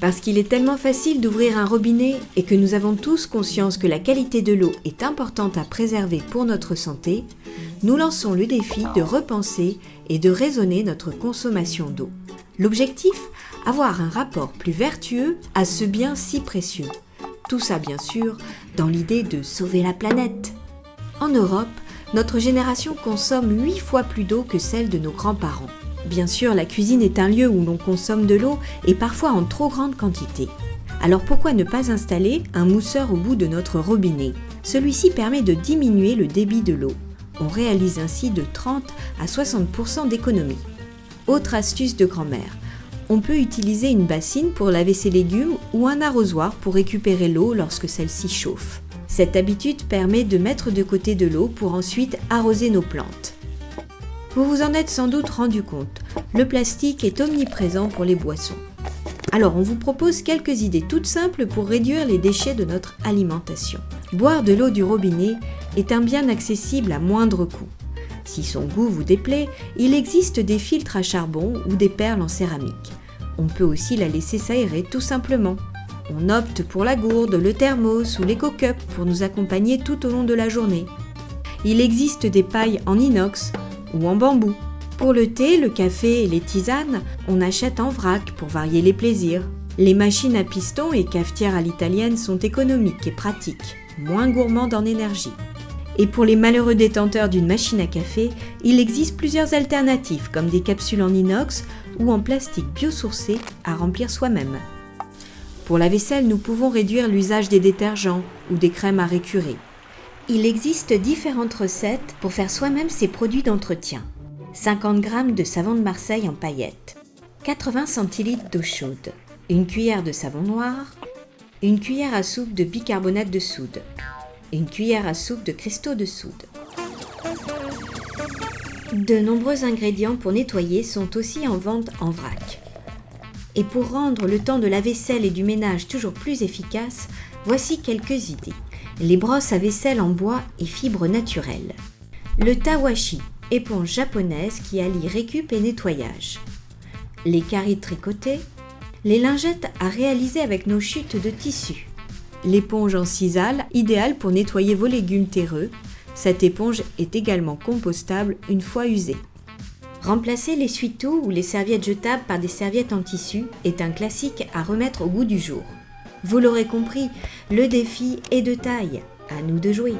Parce qu'il est tellement facile d'ouvrir un robinet et que nous avons tous conscience que la qualité de l'eau est importante à préserver pour notre santé, nous lançons le défi de repenser et de raisonner notre consommation d'eau. L'objectif ? Avoir un rapport plus vertueux à ce bien si précieux. Tout ça bien sûr dans l'idée de sauver la planète. En Europe, notre génération consomme 8 fois plus d'eau que celle de nos grands-parents. Bien sûr, la cuisine est un lieu où l'on consomme de l'eau et parfois en trop grande quantité. Alors pourquoi ne pas installer un mousseur au bout de notre robinet ? Celui-ci permet de diminuer le débit de l'eau. On réalise ainsi de 30 à 60% d'économie. Autre astuce de grand-mère, on peut utiliser une bassine pour laver ses légumes ou un arrosoir pour récupérer l'eau lorsque celle-ci chauffe. Cette habitude permet de mettre de côté de l'eau pour ensuite arroser nos plantes. Vous vous en êtes sans doute rendu compte, le plastique est omniprésent pour les boissons. Alors on vous propose quelques idées toutes simples pour réduire les déchets de notre alimentation. Boire de l'eau du robinet est un bien accessible à moindre coût. Si son goût vous déplaît, il existe des filtres à charbon ou des perles en céramique. On peut aussi la laisser s'aérer tout simplement. On opte pour la gourde, le thermos ou l'éco-cup pour nous accompagner tout au long de la journée. Il existe des pailles en inox ou en bambou. Pour le thé, le café et les tisanes, on achète en vrac pour varier les plaisirs. Les machines à piston et cafetières à l'italienne sont économiques et pratiques, moins gourmandes en énergie. Et pour les malheureux détenteurs d'une machine à café, il existe plusieurs alternatives comme des capsules en inox ou en plastique biosourcé à remplir soi-même. Pour la vaisselle, nous pouvons réduire l'usage des détergents ou des crèmes à récurer. Il existe différentes recettes pour faire soi-même ses produits d'entretien. 50 g de savon de Marseille en paillettes, 80 centilitres d'eau chaude, une cuillère de savon noir, une cuillère à soupe de bicarbonate de soude, une cuillère à soupe de cristaux de soude. De nombreux ingrédients pour nettoyer sont aussi en vente en vrac. Et pour rendre le temps de la vaisselle et du ménage toujours plus efficace, voici quelques idées. Les brosses à vaisselle en bois et fibres naturelles. Le tawashi, éponge japonaise qui allie récup et nettoyage. Les caries tricotées. Les lingettes à réaliser avec nos chutes de tissu. L'éponge en sisal, idéale pour nettoyer vos légumes terreux. Cette éponge est également compostable une fois usée. Remplacer l'essuie-tout ou les serviettes jetables par des serviettes en tissu est un classique à remettre au goût du jour. Vous l'aurez compris, le défi est de taille. À nous de jouer.